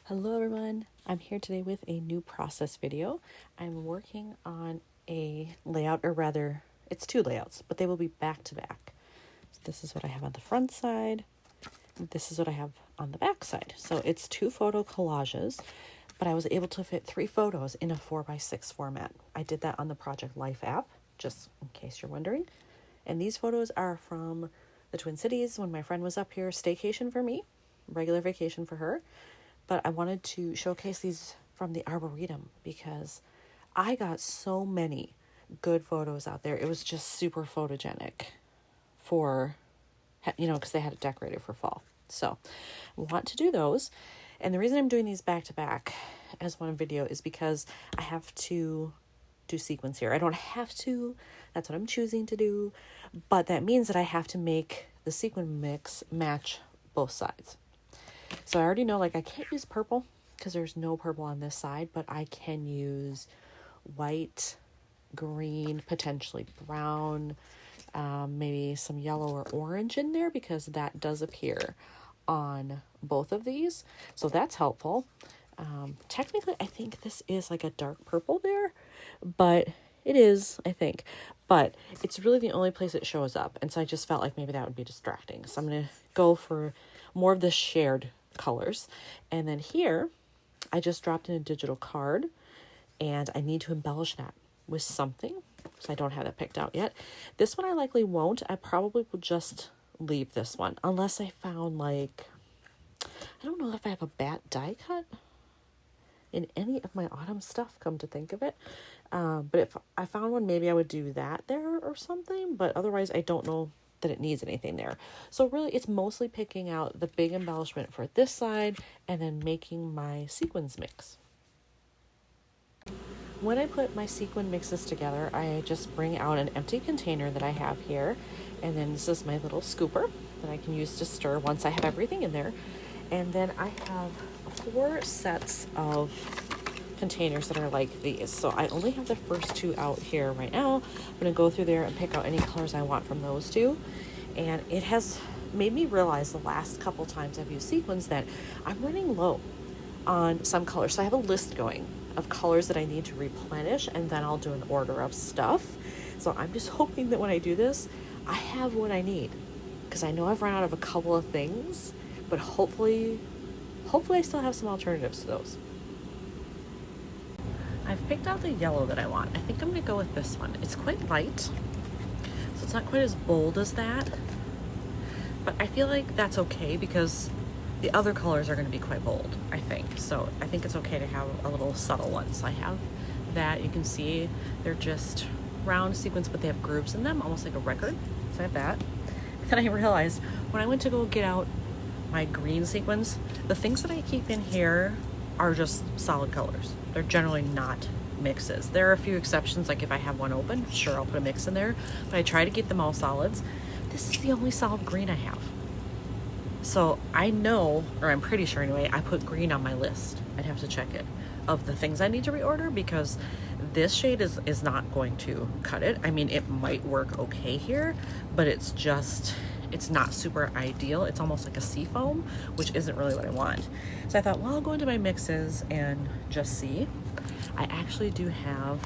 Hello everyone, I'm here today with a new process video. I'm working on a layout, or rather it's two layouts, but they will be back to back. So this is what I have on the front side. This is what I have on the back side. So it's two photo collages, but I was able to fit 3 photos in a 4x6 format. I did that on the Project Life app, just in case you're wondering. And these photos are from the Twin Cities when my friend was up here, staycation for me, regular vacation for her. But I wanted to showcase these from the Arboretum because I got so many good photos out there. It was just super photogenic for, because they had it decorated for fall. So I want to do those. And the reason I'm doing these back to back as one video is because I have to do sequins here. I don't have to, that's what I'm choosing to do. But that means that I have to make the sequin mix match both sides. So I already know, I can't use purple because there's no purple on this side, but I can use white, green, potentially brown, maybe some yellow or orange in there because that does appear on both of these. So that's helpful. Technically, I think this is like a dark purple there, but it is, I think. But it's really the only place it shows up. And so I just felt like maybe that would be distracting. So I'm going to go for more of the shared colors. And then here, I just dropped in a digital card and I need to embellish that with something. So I don't have that picked out yet. This one I likely won't. I probably will just leave this one unless I found I don't know if I have a bat die cut in any of my autumn stuff, come to think of it. But if I found one, maybe I would do that there or something. But otherwise, I don't know that it needs anything there. So really, it's mostly picking out the big embellishment for this side and then making my sequins mix. When I put my sequin mixes together, I just bring out an empty container that I have here. And then this is my little scooper that I can use to stir once I have everything in there. And then I have 4 sets of containers that are like these. So I only have the first 2 out here right now. I'm going to go through there and pick out any colors I want from those 2. And it has made me realize the last couple times I've used sequins that I'm running low on some colors. So I have a list going of colors that I need to replenish, and then I'll do an order of stuff. So I'm just hoping that when I do this, I have what I need, because I know I've run out of a couple of things, but hopefully I still have some alternatives to those. I've picked out the yellow that I want. I think I'm going to go with this one. It's quite light, so it's not quite as bold as that, but I feel like that's okay because the other colors are going to be quite bold, I think. So I think it's okay to have a little subtle one. So I have that. You can see they're just round sequins, but they have grooves in them, almost like a record. So I have that. And then I realized when I went to go get out my green sequins, the things that I keep in here are just solid colors. They're generally not mixes. There are a few exceptions, like if I have one open, sure, I'll put a mix in there, but I try to keep them all solids. This is the only solid green I have. So I know, or I'm pretty sure anyway, I put green on my list. I'd have to check it, of the things I need to reorder, because this shade is not going to cut it. I mean, it might work okay here, but it's not super ideal. It's almost like a sea foam, which isn't really what I want. So I thought, well, I'll go into my mixes and just see. I actually do have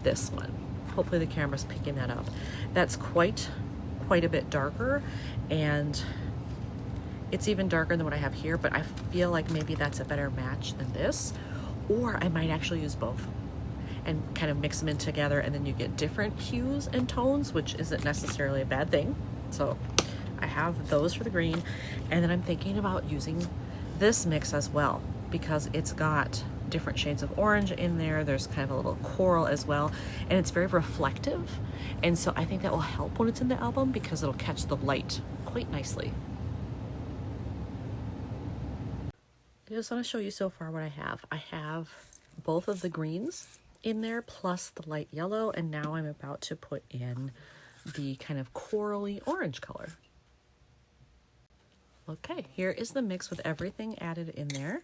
this one. Hopefully the camera's picking that up. That's quite a bit darker, and it's even darker than what I have here, but I feel like maybe that's a better match than this, or I might actually use both and kind of mix them in together, and then you get different hues and tones, which isn't necessarily a bad thing. So I have those for the green, and then I'm thinking about using this mix as well, because it's got different shades of orange in there. There's kind of a little coral as well, and it's very reflective, and so I think that will help when it's in the album because it'll catch the light quite nicely. I just want to show you so far what I have. I have both of the greens in there plus the light yellow, and now I'm about to put in the kind of corally orange color. Okay, here is the mix with everything added in there.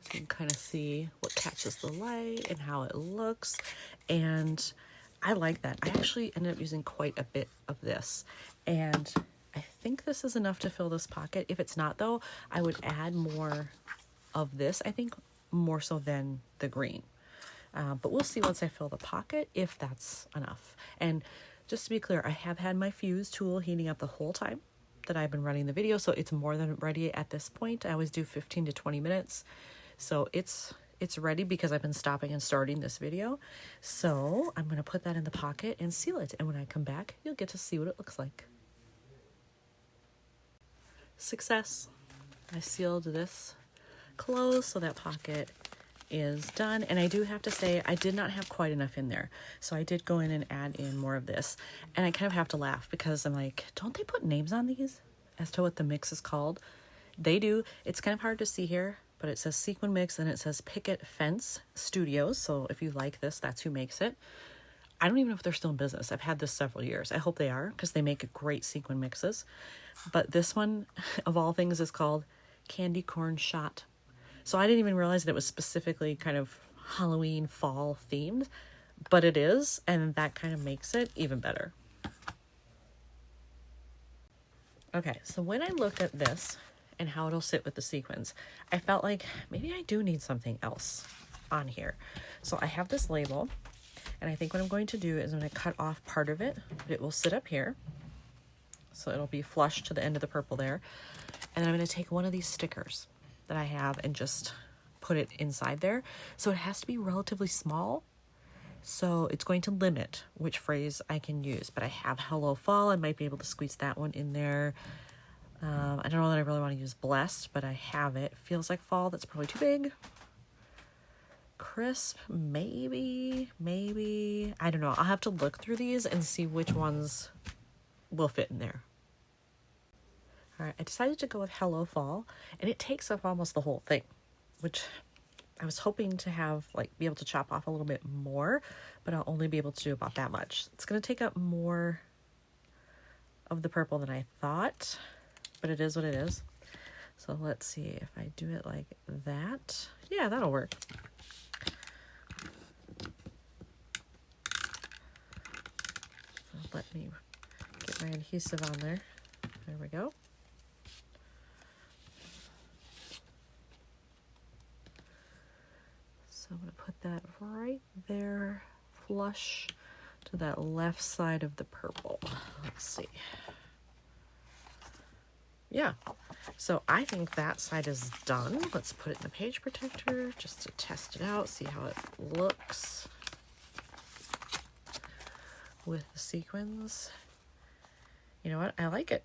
So you can kind of see what catches the light and how it looks, and I like that. I actually ended up using quite a bit of this, and I think this is enough to fill this pocket. If it's not though, I would add more of this, I think, more so than the green. But we'll see once I fill the pocket if that's enough. And just to be clear, I have had my fuse tool heating up the whole time that I've been running the video, so it's more than ready at this point. I always do 15 to 20 minutes. So it's ready because I've been stopping and starting this video. So I'm going to put that in the pocket and seal it. And when I come back, you'll get to see what it looks like. Success. I sealed this closed, so that pocket is done. And I do have to say, I did not have quite enough in there. So I did go in and add in more of this. And I kind of have to laugh because I'm like, don't they put names on these as to what the mix is called? They do. It's kind of hard to see here, but it says Sequin Mix and it says Picket Fence Studios. So if you like this, that's who makes it. I don't even know if they're still in business. I've had this several years. I hope they are because they make great sequin mixes. But this one, of all things, is called Candy Corn Shot. So I didn't even realize that it was specifically kind of Halloween fall themed, but it is, and that kind of makes it even better. Okay, so when I looked at this and how it'll sit with the sequins, I felt like maybe I do need something else on here. So I have this label, and I think what I'm going to do is I'm going to cut off part of it, but it will sit up here. So it'll be flush to the end of the purple there. And then I'm going to take one of these stickers that I have and just put it inside there. So it has to be relatively small. So it's going to limit which phrase I can use. But I have Hello Fall. I might be able to squeeze that one in there. I don't know that I really want to use Blessed, but I have it. Feels like Fall. That's probably too big. Crisp, maybe. I don't know. I'll have to look through these and see which ones will fit in there. All right, I decided to go with Hello Fall, and it takes up almost the whole thing, which I was hoping to have, be able to chop off a little bit more, but I'll only be able to do about that much. It's going to take up more of the purple than I thought, but it is what it is. So let's see if I do it like that. Yeah, that'll work. So let me get my adhesive on there. There we go. So I'm going to put that right there, flush to that left side of the purple. Let's see. Yeah, so I think that side is done. Let's put it in the page protector just to test it out, see how it looks with the sequins. You know what? I like it.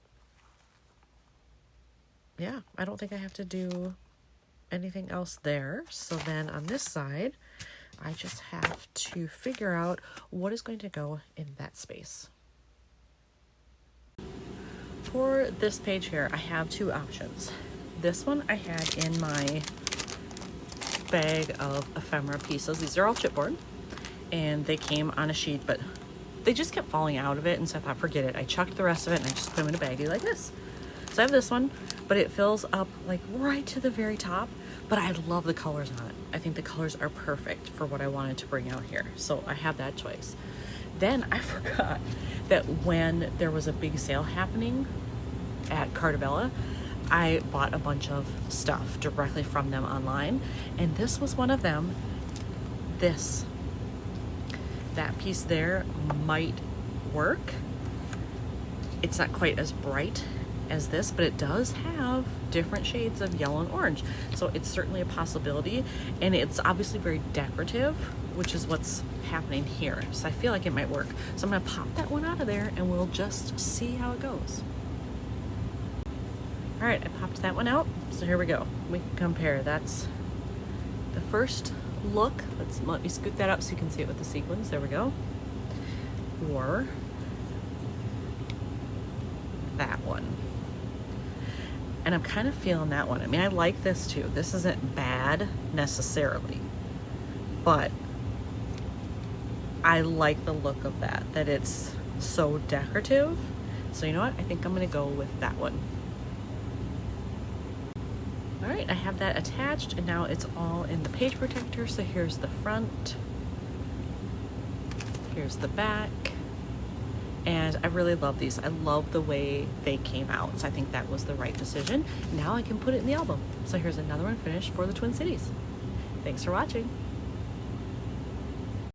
Yeah, I don't think I have to do anything else there. So then on this side, I just have to figure out what is going to go in that space. For this page here, I have two options. This one I had in my bag of ephemera pieces. These are all chipboard, and they came on a sheet, but they just kept falling out of it, and so I thought, forget it. I chucked the rest of it, and I just put them in a baggie like this. So I have this one, but it fills up right to the very top, but I love the colors on it. I think the colors are perfect for what I wanted to bring out here, so I have that choice. Then I forgot that when there was a big sale happening at Cartabella, I bought a bunch of stuff directly from them online, and this was one of them. That piece there might work. It's not quite as bright as this, but it does have different shades of yellow and orange, so it's certainly a possibility, and it's obviously very decorative, which is what's happening here. So I feel like it might work. So I'm gonna pop that one out of there and we'll just see how it goes. All right, I popped that one out. So here we go. We can compare. That's the first look. Let me scoot that up so you can see it with the sequins. There we go. Or that one. And I'm kind of feeling that one. I mean, I like this too. This isn't bad necessarily, but I like the look of that it's so decorative. So you know what? I think I'm gonna go with that one. All right, I have that attached, and now it's all in the page protector. So here's the front, here's the back, And I really love these. I love the way they came out. So I think that was the right decision. Now I can put it in the album. So here's another one finished for the Twin Cities. Thanks for watching.